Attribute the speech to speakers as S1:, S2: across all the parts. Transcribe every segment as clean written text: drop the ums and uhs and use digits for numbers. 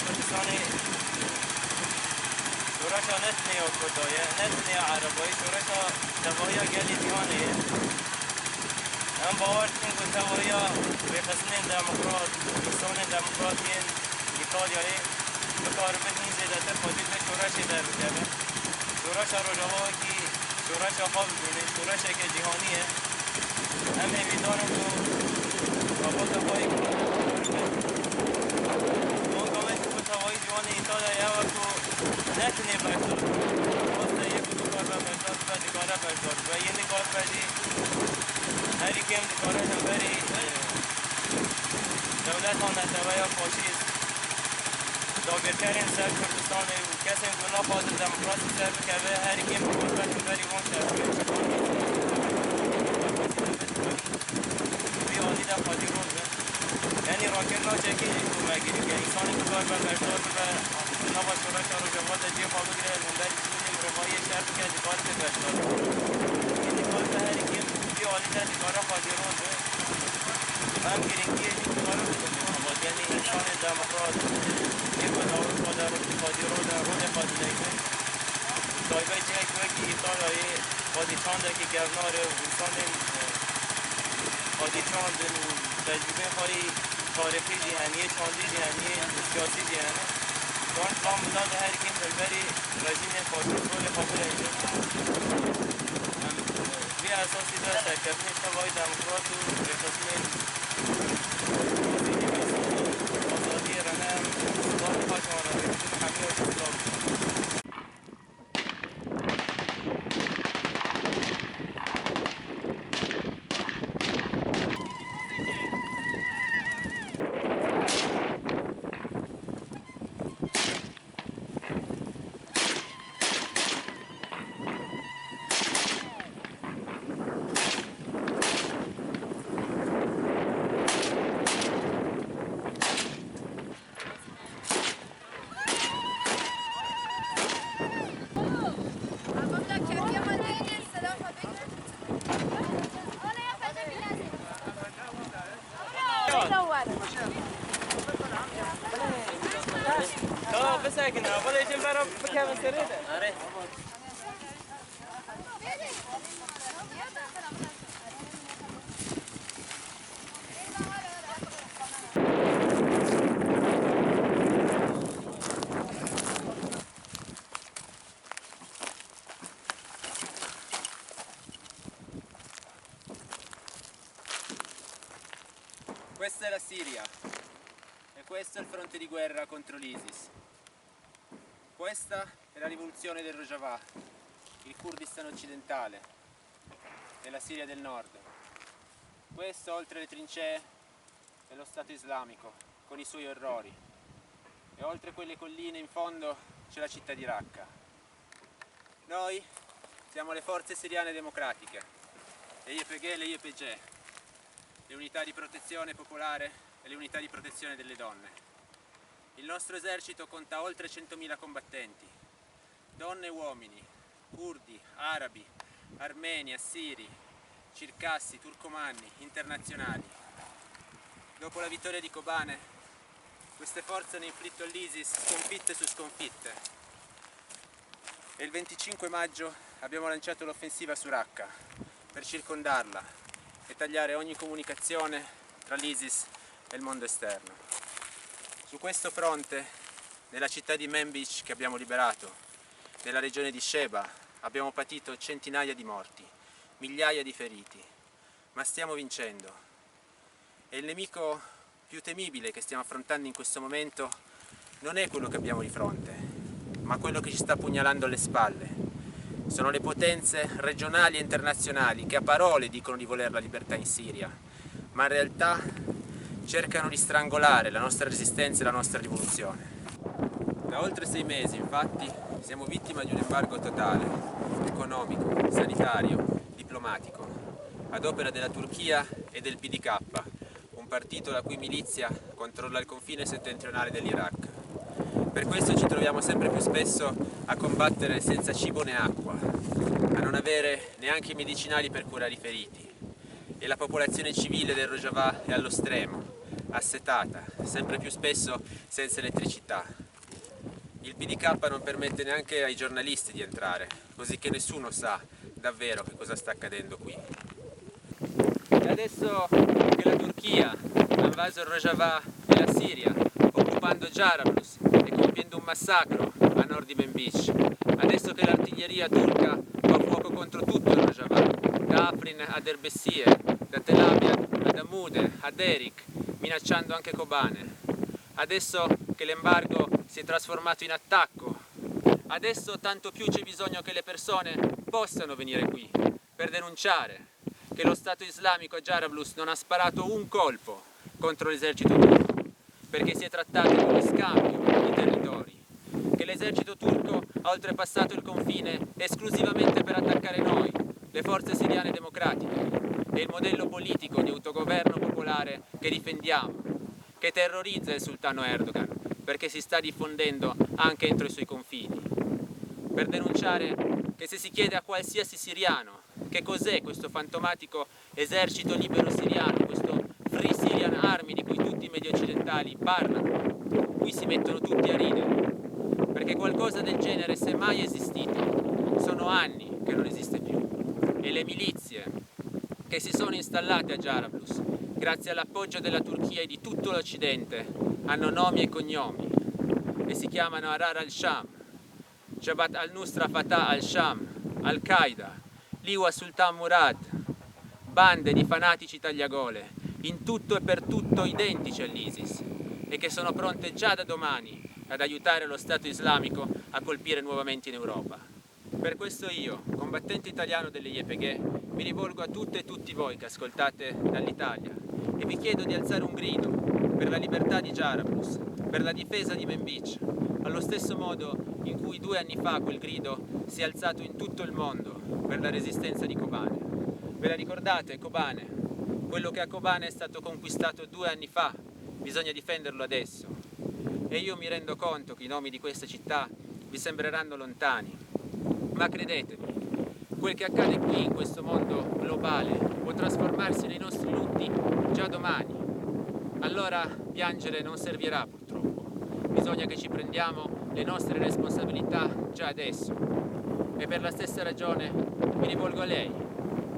S1: کردستانی شورش نتنی و کردایه نتنی عربایی شورش تباهی گلی دیانه هم باور کن که تباهی بخصنین دموکرات کردستان دموکراتین ایتالیایی بکار بدین زیدتر خودید به شورش در بکبه شورش روجاوه که شورش خواب بینه شورش که جهانیه هم امیدوارم که بابا تباهی هوای جوان ایتالیا و تو نتنی بردار واسه یک دو کار بردار و دیگاره بردار و یه نگاه بردی هری کم دیگاره هم بری دولت ها نتوه یا فاشیست داگرکرین سر کردستان و کسی گناه خواهد دموکراسی سر بکبه هری کم بردار بری وان شد بیانی در خواهدی روز یعنی راکر ناچکی مگیری که انسانی بکار بردار و نوا شورش رو جواد جی خواب بگیره نمبر چونیم روایی شهر که دیگار به بردار این دیگار به هر کیم بیانی در دیگار خواهدی روز هم گیرنگی این دیگار رو بکنیم یعنی انسان دموکرات یک بداور خواهدی روز رود خواهدی نیمه دایبه چه که ایتالایی خواهدی چانده که گرنار انسان خواهدی چاندن و تجربه خواهی تاریخی جهانی چاندی جهانی سیاسی جهانی چون کام بودن هر کیم بری رژیم کنترل قابل اینجا بی اساسی داشت سرکردن اشتباهی دموکرات و بخصوص آزادی رنم اصلاح خواهد آنها بکنیم همه اصلاح ساكن ولا يجي برا بكام سريده اره
S2: Questa è la Siria e questo è il fronte di guerra contro l'ISIS. Questa è la rivoluzione del Rojava, il Kurdistan occidentale e la Siria del nord. Questo, oltre le trincee, è lo Stato islamico con i suoi orrori. E oltre quelle colline in fondo c'è la città di Raqqa. Noi siamo le forze siriane democratiche, le YPG e le YPG, le unità di protezione popolare e le unità di protezione delle donne. Il nostro esercito conta oltre 100.000 combattenti, donne e uomini, curdi, arabi, armeni, assiri, circassi, turcomanni, internazionali. Dopo la vittoria di Kobane, queste forze hanno inflitto all'ISIS sconfitte su sconfitte. E il 25 maggio abbiamo lanciato l'offensiva su Raqqa per circondarla e tagliare ogni comunicazione tra l'ISIS e il mondo esterno. Su questo fronte, nella città di Manbij che abbiamo liberato, nella regione di Sheba, abbiamo patito centinaia di morti, migliaia di feriti, ma stiamo vincendo. E il nemico più temibile che stiamo affrontando in questo momento non è quello che abbiamo di fronte, ma quello che ci sta pugnalando alle spalle. Sono le potenze regionali e internazionali che a parole dicono di voler la libertà in Siria, ma in realtà cercano di strangolare la nostra resistenza e la nostra rivoluzione. Da oltre 6 mesi, infatti, siamo vittima di un embargo totale, economico, sanitario, diplomatico, ad opera della Turchia e del PDK, un partito la cui milizia controlla il confine settentrionale dell'Iraq. Per questo ci troviamo sempre più spesso a combattere senza cibo né acqua, a non avere neanche i medicinali per curare i feriti. E la popolazione civile del Rojava è allo stremo, assetata, sempre più spesso senza elettricità. Il PDK non permette neanche ai giornalisti di entrare, così che nessuno sa davvero che cosa sta accadendo qui. E adesso che la Turchia ha invaso il Rojava e la Siria, occupando Jarablus e compiendo un massacro a nord di Manbij, adesso che l'artiglieria turca fa fuoco contro tutto il Rojava, da Afrin ad Erbessie, da Tel Abyad ad Amude, ad Erik, minacciando anche Kobane, adesso che l'embargo si è trasformato in attacco, adesso tanto più c'è bisogno che le persone possano venire qui per denunciare che lo Stato islamico a Jarablus non ha sparato un colpo contro l'esercito turco, perché si è trattato di uno scambio di territori, che l'esercito turco ha oltrepassato il confine esclusivamente per attaccare noi, le forze siriane democratiche, e il modello politico di autogoverno popolare che difendiamo, che terrorizza il sultano Erdogan, perché si sta diffondendo anche entro i suoi confini, per denunciare che se si chiede a qualsiasi siriano che cos'è questo fantomatico esercito libero siriano, questo Free Syrian Army di cui tutti i media occidentali parlano, qui si mettono tutti a ridere, perché qualcosa del genere, se mai esistito, sono anni che non esiste più. E le milizie che si sono installate a Jarablus, grazie all'appoggio della Turchia e di tutto l'Occidente, hanno nomi e cognomi e si chiamano Ahrar al-Sham, Jabhat al-Nusra Fatah al-Sham, Al-Qaeda, Liwa Sultan Murad, bande di fanatici tagliagole, in tutto e per tutto identici all'ISIS e che sono pronte già da domani ad aiutare lo Stato islamico a colpire nuovamente in Europa. Per questo io, combattente italiano delle YPG, mi rivolgo a tutte e tutti voi che ascoltate dall'Italia e vi chiedo di alzare un grido per la libertà di Jarablus, per la difesa di Manbij, allo stesso modo in cui 2 anni fa quel grido si è alzato in tutto il mondo per la resistenza di Kobane. Ve la ricordate, Kobane? Quello che a Kobane è stato conquistato 2 anni fa, bisogna difenderlo adesso. E io mi rendo conto che i nomi di queste città vi sembreranno lontani, ma credetemi, quel che accade qui in questo mondo globale può trasformarsi nei nostri lutti già domani. Allora piangere non servirà purtroppo, bisogna che ci prendiamo le nostre responsabilità già adesso. E per la stessa ragione mi rivolgo a lei,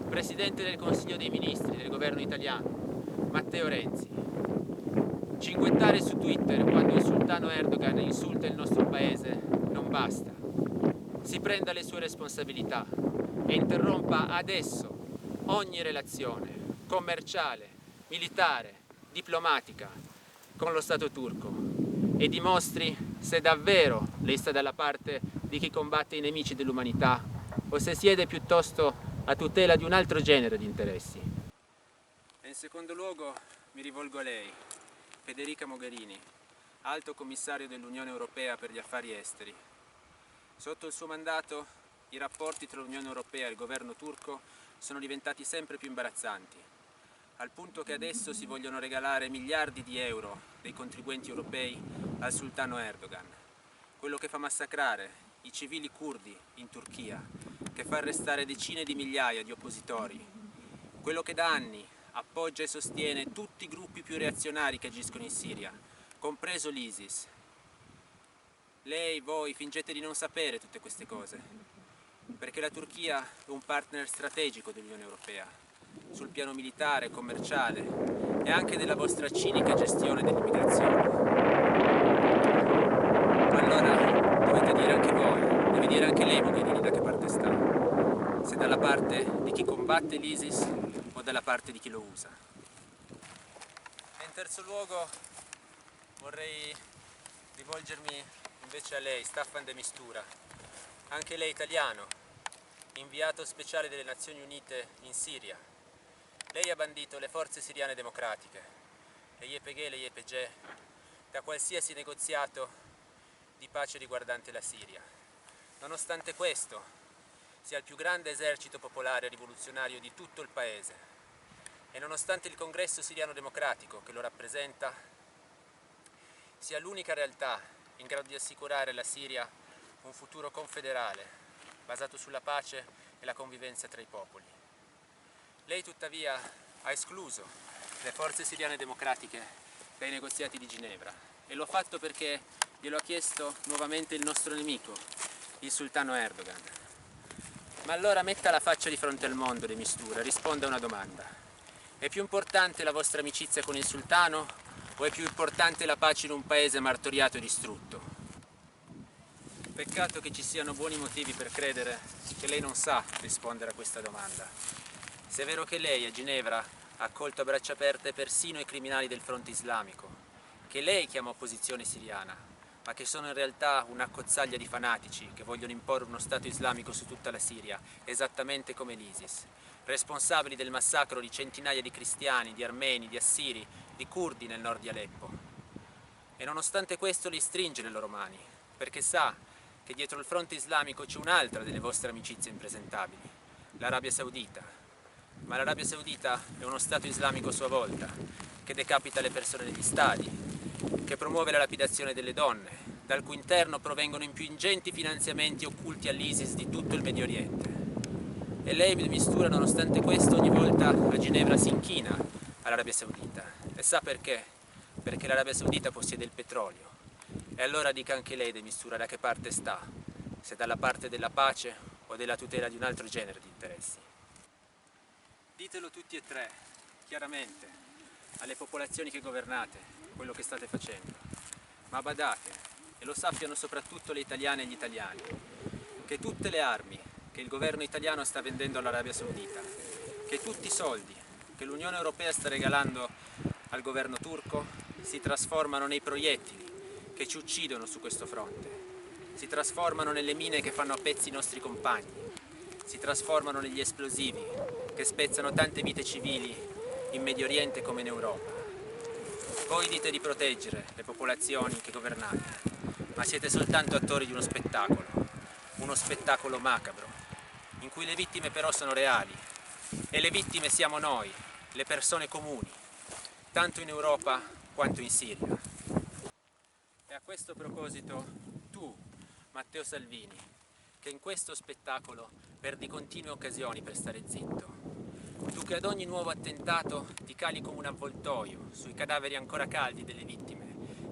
S2: Presidente del Consiglio dei Ministri del governo italiano, Matteo Renzi. Cinguettare su Twitter quando il sultano Erdogan insulta il nostro paese non basta. Si prenda le sue responsabilità e interrompa adesso ogni relazione commerciale, militare, diplomatica con lo Stato turco e dimostri se davvero lei sta dalla parte di chi combatte i nemici dell'umanità o se siede piuttosto a tutela di un altro genere di interessi. E in secondo luogo mi rivolgo a lei, Federica Mogherini, Alto Commissario dell'Unione Europea per gli Affari Esteri. Sotto il suo mandato i rapporti tra l'Unione Europea e il governo turco sono diventati sempre più imbarazzanti, al punto che adesso si vogliono regalare miliardi di euro dei contribuenti europei al sultano Erdogan, quello che fa massacrare i civili curdi in Turchia, che fa arrestare decine di migliaia di oppositori, quello che da anni appoggia e sostiene tutti i gruppi più reazionari che agiscono in Siria, compreso l'ISIS. Lei, voi, fingete di non sapere tutte queste cose, perché la Turchia è un partner strategico dell'Unione Europea, sul piano militare, commerciale e anche della vostra cinica gestione dell'immigrazione. Allora dovete dire anche voi, deve dire anche lei, Mogherini, da che parte sta, se dalla parte di chi combatte l'ISIS o dalla parte di chi lo usa. E in terzo luogo vorrei rivolgermi invece a lei, Staffan de Mistura, anche lei italiano, inviato speciale delle Nazioni Unite in Siria. Lei ha bandito le forze siriane democratiche, le YPG e le YPG, da qualsiasi negoziato di pace riguardante la Siria. Nonostante questo, sia il più grande esercito popolare rivoluzionario di tutto il paese e nonostante il Congresso siriano democratico che lo rappresenta sia l'unica realtà in grado di assicurare alla Siria un futuro confederale basato sulla pace e la convivenza tra i popoli. Lei tuttavia ha escluso le forze siriane democratiche dai negoziati di Ginevra, e l'ho fatto perché glielo ha chiesto nuovamente il nostro nemico, il sultano Erdogan. Ma allora metta la faccia di fronte al mondo, De Mistura, risponda a una domanda. È più importante la vostra amicizia con il sultano o è più importante la pace in un paese martoriato e distrutto? Peccato che ci siano buoni motivi per credere che lei non sa rispondere a questa domanda. Se è vero che lei a Ginevra ha accolto a braccia aperte persino i criminali del fronte islamico, che lei chiama opposizione siriana, ma che sono in realtà un'accozzaglia di fanatici che vogliono imporre uno Stato islamico su tutta la Siria, esattamente come l'ISIS, responsabili del massacro di centinaia di cristiani, di armeni, di assiri, di curdi nel nord di Aleppo. E nonostante questo li stringe le loro mani, perché sa che dietro il fronte islamico c'è un'altra delle vostre amicizie impresentabili, l'Arabia Saudita. Ma l'Arabia Saudita è uno Stato islamico a sua volta, che decapita le persone negli stadi, che promuove la lapidazione delle donne, dal cui interno provengono i più ingenti finanziamenti occulti all'ISIS di tutto il Medio Oriente. E lei, De Mistura, nonostante questo, ogni volta a Ginevra si inchina all'Arabia Saudita. E sa perché? Perché l'Arabia Saudita possiede il petrolio. E allora dica anche lei, De Mistura, da che parte sta, se dalla parte della pace o della tutela di un altro genere di interessi. Ditelo tutti e tre, chiaramente, alle popolazioni che governate, quello che state facendo. Ma badate, e lo sappiano soprattutto le italiane e gli italiani, che tutte le armi che il governo italiano sta vendendo all'Arabia Saudita, che tutti i soldi che l'Unione Europea sta regalando al governo turco si trasformano nei proiettili che ci uccidono su questo fronte, si trasformano nelle mine che fanno a pezzi i nostri compagni, si trasformano negli esplosivi che spezzano tante vite civili in Medio Oriente come in Europa. Voi dite di proteggere le popolazioni che governate, ma siete soltanto attori di uno spettacolo macabro, in cui le vittime però sono reali, e le vittime siamo noi, le persone comuni, tanto in Europa quanto in Siria. E a questo proposito, tu, Matteo Salvini, che in questo spettacolo perdi continue occasioni per stare zitto, tu che ad ogni nuovo attentato ti cali come un avvoltoio sui cadaveri ancora caldi delle vittime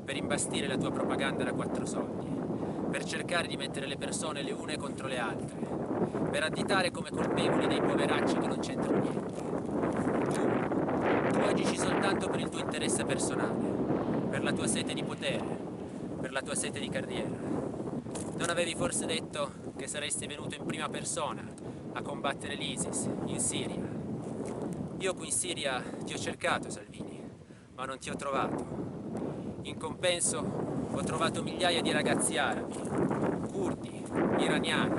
S2: per imbastire la tua propaganda da 4 soldi, per cercare di mettere le persone le une contro le altre, per additare come colpevoli dei poveracci che non c'entrano niente. Tu agisci soltanto per il tuo interesse personale, per la tua sete di potere, per la tua sete di carriera. Non avevi forse detto che saresti venuto in prima persona a combattere l'ISIS in Siria? Io qui in Siria ti ho cercato, Salvini, ma non ti ho trovato. In compenso ho trovato migliaia di ragazzi arabi, curdi, iraniani,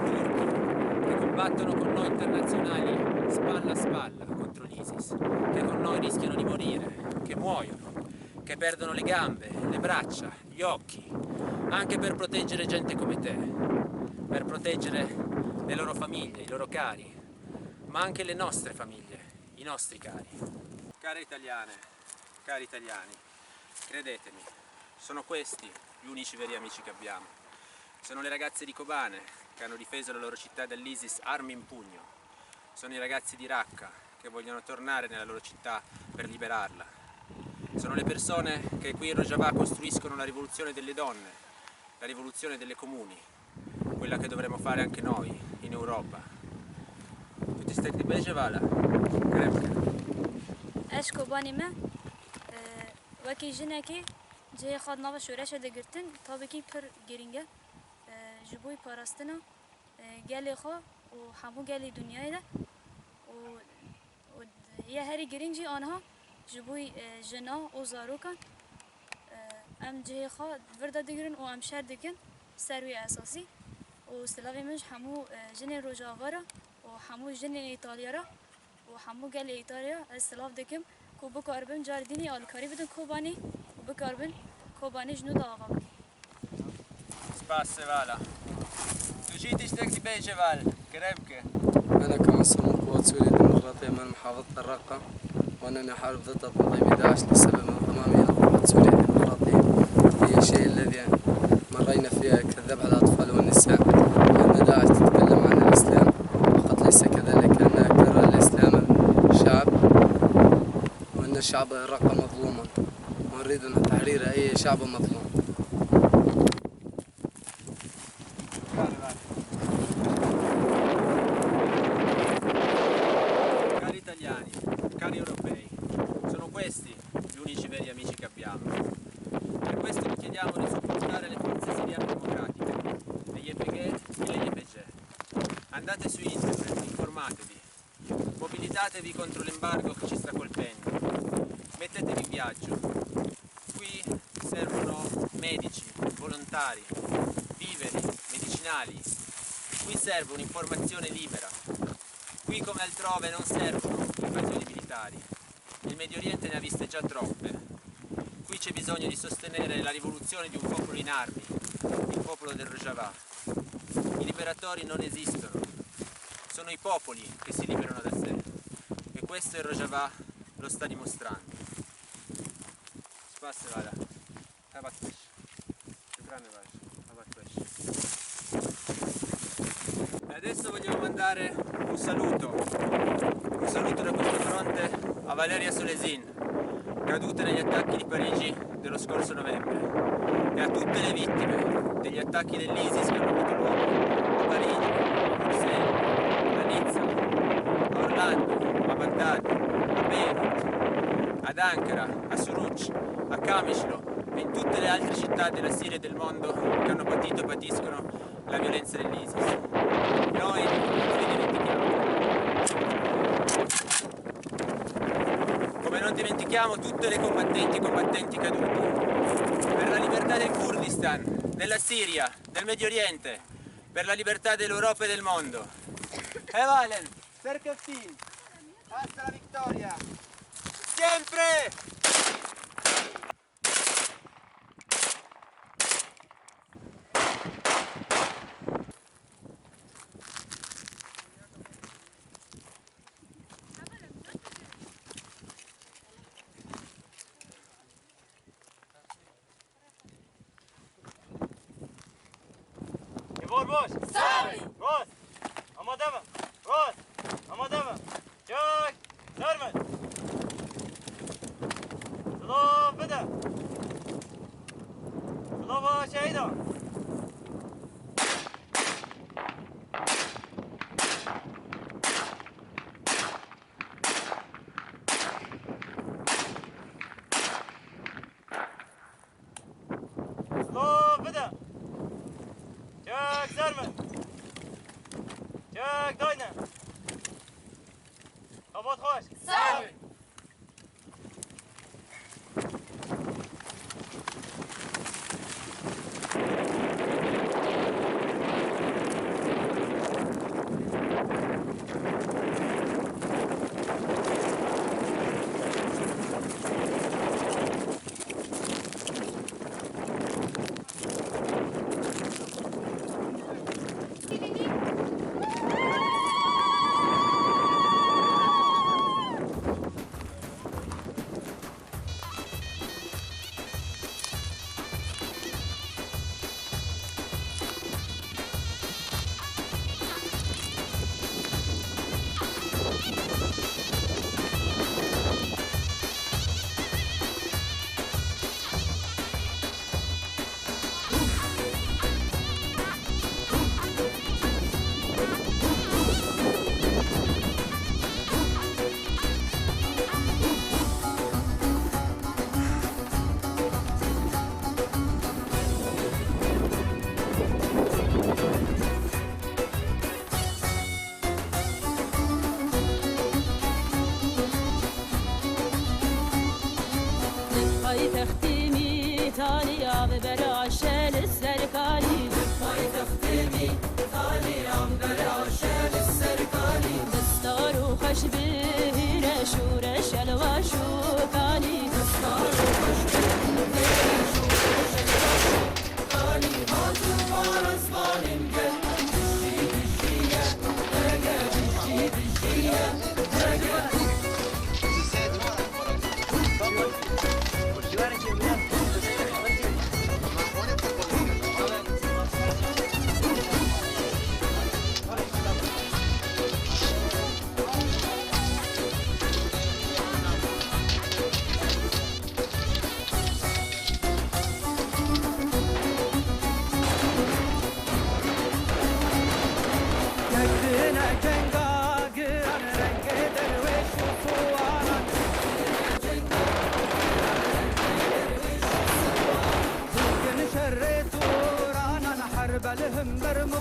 S2: turchi, che combattono con noi internazionali spalla a spalla contro l'ISIS, che con noi rischiano di morire, che muoiono, che perdono le gambe, le braccia, gli occhi, anche per proteggere gente come te, per proteggere le loro famiglie, i loro cari, ma anche le nostre famiglie, i nostri cari. Care italiane, cari italiani, credetemi, sono questi gli unici veri amici che abbiamo. Sono le ragazze di Kobane che hanno difeso la loro città dall'ISIS armi in pugno. Sono i ragazzi di Raqqa che vogliono tornare nella loro città per liberarla. Sono le persone che qui in Rojava costruiscono la rivoluzione delle donne, la rivoluzione delle comuni, quella che dovremo fare anche noi in Europa. Tutti stai bene, Vala?
S3: اش کوبانی ما وکی جنه کی جه خود نو شورش دگرتن تا بکی پر گرینگه جبوی پاراستنا گلی خو و همو گلی دنیای ده و یه هری گرینجی آنها جبوی جنا و زاروکان ام جه خو وردا دگرن و ام شر دکن سروی اساسی و سلاوی مش همو جن روجاوارا و همو جن ایتالیا را و همو گل ایتالیا استلاف دکم کو بکاربن جاردینی آلکاری بدن کوبانی و بکاربن کوبانی جنو دا آقا بکی
S2: Spasse Vala. Tu جيتي اشتكتي بيجي Val, كريمك.
S4: أنا كمصر من قوات سوريا الديمقراطية من محافظة الرقة، وأنني أحارب ضد تنظيم داعش لسبب انضمامي إلى قوات سوريا الديمقراطية. هي الشيء الذي مرينا فيه كذب على الأطفال والنساء، وأن داعش تتكلم عن الإسلام فقط ليس كذلك، أنها كره الإسلام الشعب، وأن الشعب الرقة مظلوما يريدون تحرير أي شعب مظلوم.
S2: Cari italiani, cari europei, sono questi gli unici veri amici che abbiamo. Per questo vi chiediamo di supportare le forze siriane democratiche, le YPG e le YPG. Andate su internet, informatevi, mobilitatevi contro l'embargo che ci sta colpendo, mettetevi in viaggio. Qui servono medici, volontari, viveri, medicinali. Qui serve un'informazione libera. Qui come altrove non servono invasioni militari. Il Medio Oriente ne ha viste già troppe. Qui c'è bisogno di sostenere la rivoluzione di un popolo in armi, il popolo del Rojava. I liberatori non esistono. Sono i popoli che si liberano da sé. E questo il Rojava lo sta dimostrando. Spasse vada. E adesso vogliamo mandare un saluto da questo fronte a Valeria Solesin, caduta negli attacchi di Parigi dello scorso novembre, e a tutte le vittime degli attacchi dell'ISIS che hanno avuto luogo a Parigi, a Bruxelles, a Nizza, a Orlando, a Baghdad, a Beirut, ad Ankara, a Suruc, a Kamishlo e in tutte le altre città della Siria e del mondo che hanno patito e patiscono la violenza dell'ISIS. Noi non li dimentichiamo. Come non dimentichiamo tutte le combattenti e combattenti caduti per la libertà del Kurdistan, della Siria, del Medio Oriente, per la libertà dell'Europa e del mondo. E Valen, cerca fin, hasta la vittoria, sempre!
S1: Boş. Sağ. Roz. Ama deme. Roz. Ama deme. Çök. Derme. Sıla bede. Sıla şehida. Sıla bede. Çök Zerme. Çök Dayne. Kapat hoş. Sağ ol.
S5: إيطاليا ببلاش للسركالي
S6: پایتخت ایطالیا ببلاش للسرکالی
S5: دستار وخش بهير شورش الواشوكالي
S6: دستار وخش بهير شورش الواشوكالي هاتو وارزبانم گل دشی دشیه دگه دشی دشیه دگه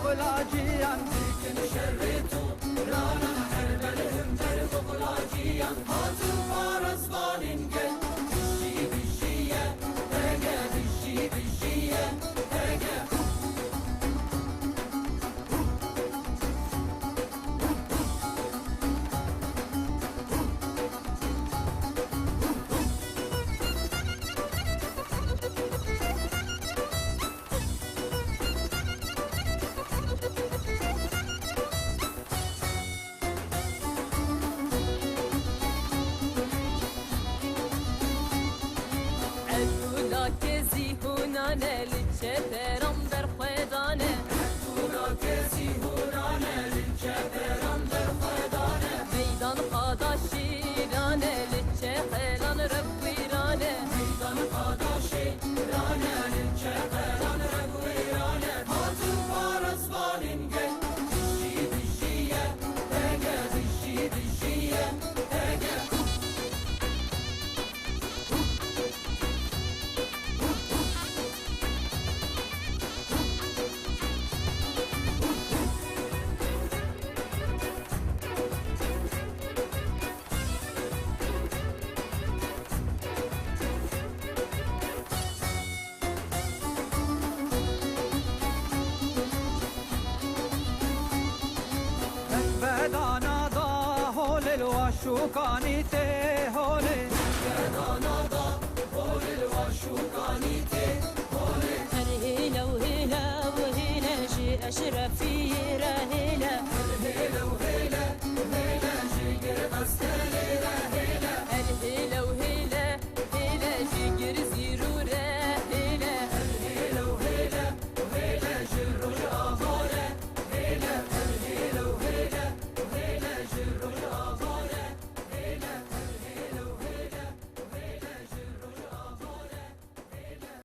S6: بغلاجيان لكن شريتو رانا حرب الهمبر بغلاجيان هاتو فارس بالين قل بشي بشية تقا بشي بشية تقا
S5: هونانه للشفرم در خدانه
S6: دولا کسی هونانه للچپران در خدانه
S5: میدان خدا شیرانه للشخلان ربویرانه
S6: میدان قاداشی رانه للچپران رگویرانه هاتو فارس بالین گل بشی بشیه تگه بشی بشیه تگه بدانا دا هول الواشوكاني تي هولي بدانا دا هول الواشوكاني تي هولي
S5: هلا وهلا وهلا جي أشرفي رهلا
S6: هيلا وهيلا هيلا جيجر بستلي